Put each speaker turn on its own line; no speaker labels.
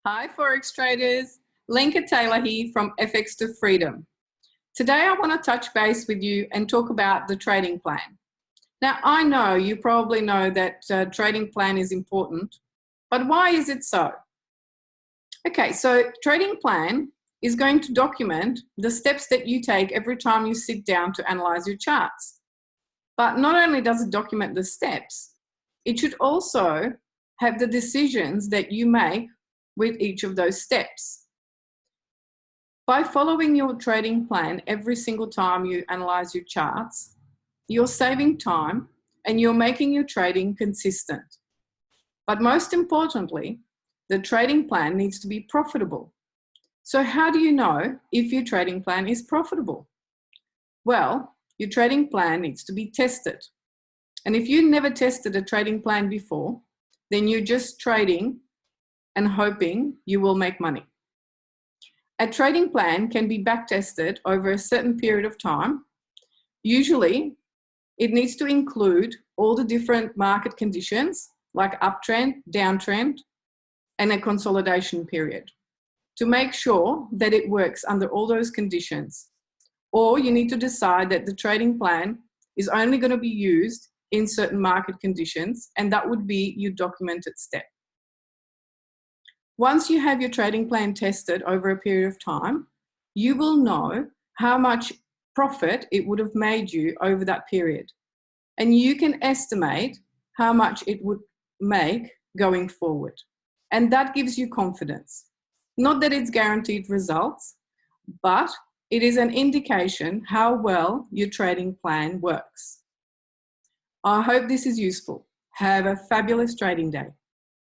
Hi Forex traders, Lenka Taylor here from FX to Freedom. Today I want to touch base with you and talk about the trading plan. Now I know you probably know that trading plan is important, but why is it so? Okay, so trading plan is going to document the steps that you take every time you sit down to analyze your charts. But not only does it document the steps, it should also have the decisions that you make with each of those steps. By following your trading plan every single time you analyze your charts, you're saving time and you're making your trading consistent. But most importantly, the trading plan needs to be profitable. So how do you know if your trading plan is profitable? Well, your trading plan needs to be tested. And if you never tested a trading plan before, then you're just trading and hoping you will make money. A trading plan can be backtested over a certain period of time. Usually, it needs to include all the different market conditions like uptrend, downtrend, and a consolidation period to make sure that it works under all those conditions. Or you need to decide that the trading plan is only going to be used in certain market conditions, and that would be your documented step. Once you have your trading plan tested over a period of time, you will know how much profit it would have made you over that period. And you can estimate how much it would make going forward. And that gives you confidence. Not that it's guaranteed results, but it is an indication how well your trading plan works. I hope this is useful. Have a fabulous trading day.